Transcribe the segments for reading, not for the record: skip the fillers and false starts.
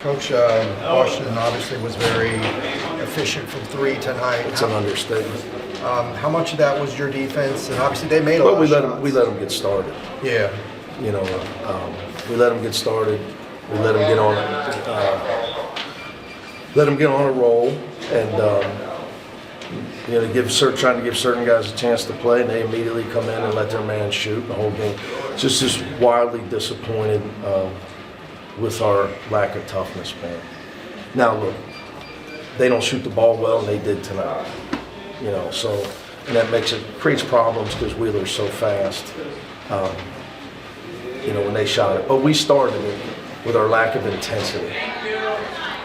Coach, Washington obviously was very efficient from three tonight. It's an understatement. How much of that was your defense? And obviously they made a lot of shots. We let them get started. Yeah. You know, we let them get started. We let them get on a roll, and you know, trying to give certain guys a chance to play, and they immediately come in and let their man shoot the whole game. Just wildly disappointed with our lack of toughness, man. Now look, they don't shoot the ball well, and they did tonight. You know, so and that creates problems because Wheeler's so fast. You know, when they shot it, but we started it with our lack of intensity,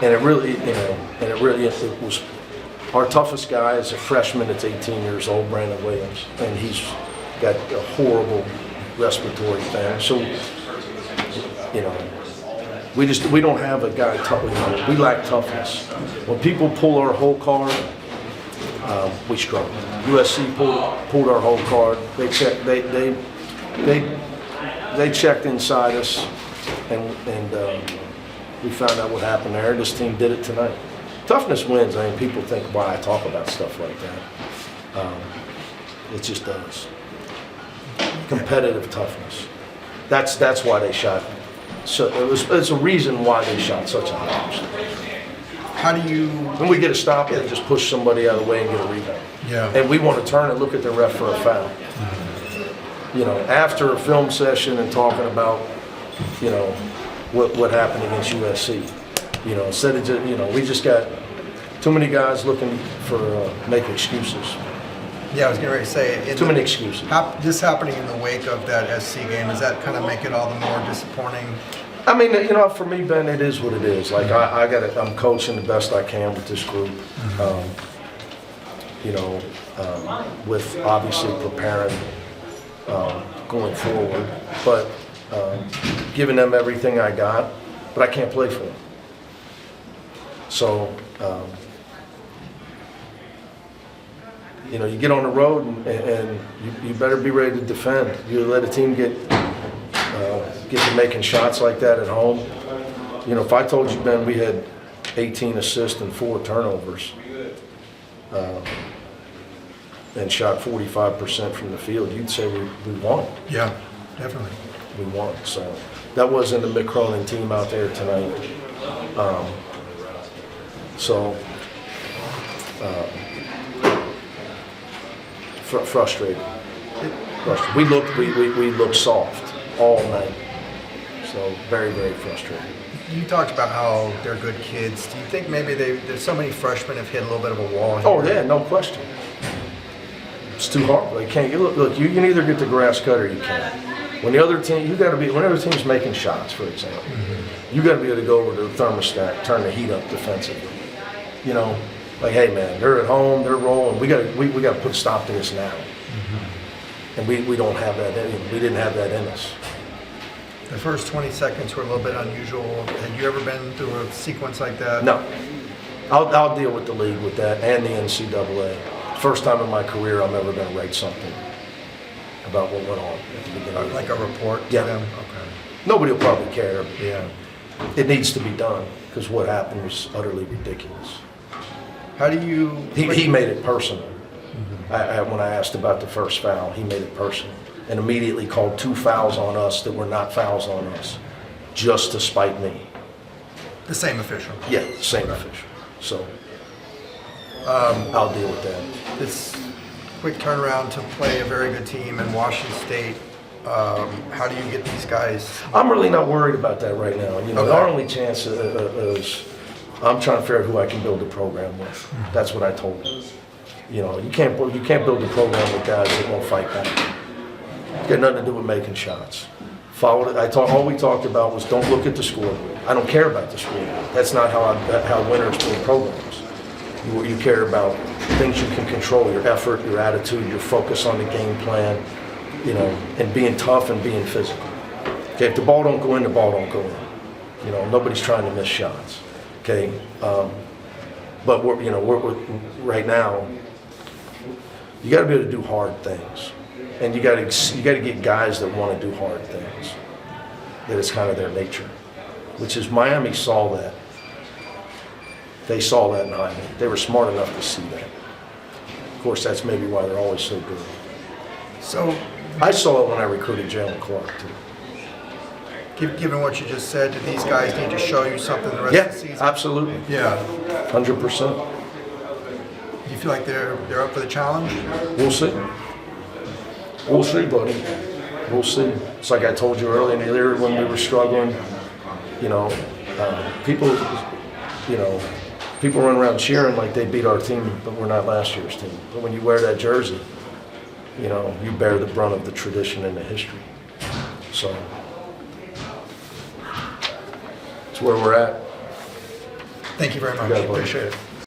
and it was. Our toughest guy is a freshman that's 18 years old, Brandon Williams, and he's got a horrible respiratory thing. So, you know, we don't have a guy tough. You know, we lack toughness. When people pull our whole card, we struggle. USC pulled our whole card. They checked inside us, and we found out what happened there. This team did it tonight. Toughness wins. I mean, people think why I talk about stuff like that. It just does. Competitive toughness. That's why they shot. So it's a reason why they shot such a high percentage. How do you? When we get a stop, they just push somebody out of the way and get a rebound. Yeah. And we want to turn and look at the ref for a foul. You know, after a film session and talking about, you know, what happened against USC. You know, instead of just, you know, we just got too many guys looking for make excuses. Yeah, I was getting ready to say too many excuses. This happening in the wake of that SC game, does that kind of make it all the more disappointing? I mean, you know, for me, Ben, it is what it is. Like I'm coaching the best I can with this group. You know, with obviously preparing going forward, but giving them everything I got, but I can't play for them. So, you know, you get on the road and you better be ready to defend. You let a team get to making shots like that at home. You know, if I told you, Ben, we had 18 assists and 4 turnovers and shot 45% from the field, you'd say we won. Yeah, definitely. We won. So that wasn't the Cronin team out there tonight. Frustrated. We looked soft all night. So very, very frustrated. You talked about how they're good kids. Do you think maybe there's so many freshmen have hit a little bit of a wall here? Oh yeah, no question. It's too hard. They can't. Look, you can either get the grass cut or you can't. When the other team, whenever the team's making shots, for example, you got to be able to go over to the thermostat, turn the heat up defensively. You know, like, hey man, they're at home, they're rolling. We got to put a stop to this now. And we don't have that. We didn't have that in us. The first 20 seconds were a little bit unusual. Had you ever been through a sequence like that? No. I'll deal with the league with that and the NCAA. First time in my career I'm ever going to write something about what went on at the beginning. Like a report to Yeah. them? Okay. Nobody will probably care. Yeah. It needs to be done because what happened was utterly ridiculous. How do you... He made it personal. When I asked about the first foul, he made it personal and immediately called 2 fouls on us that were not fouls on us just to spite me. The same official? Yeah, same official. So I'll deal with that. This quick turnaround to play a very good team in Washington State. How do you get these guys? I'm really not worried about that right now. You know, Okay. Our only chance is I'm trying to figure out who I can build a program with. That's what I told them. You know, you can't build a program with guys that won't fight back. It's got nothing to do with making shots. All we talked about was don't look at the scoreboard. I don't care about the scoreboard. That's not how winners build programs. You care about things you can control: your effort, your attitude, your focus on the game plan. You know, and being tough and being physical. Okay, if the ball don't go in, the ball don't go in. You know, nobody's trying to miss shots. Okay, but we're right now. You got to be able to do hard things, and you got to get guys that want to do hard things. That it's kind of their nature, which is Miami saw that. They saw that in Iowa. They were smart enough to see that. Of course, that's maybe why they're always so good. So, I saw it when I recruited Jalen Clark, too. given what you just said, do these guys need to show you something the rest Yeah, of the season? absolutely. Yeah. 100%. You feel like they're up for the challenge? We'll see. We'll see, buddy. We'll see. It's like I told you earlier in the year when we were struggling, you know, people run around cheering like they beat our team, but we're not last year's team. But when you wear that jersey, you know, you bear the brunt of the tradition and the history. So it's where we're at. Thank you very much. You got it, buddy. Appreciate it.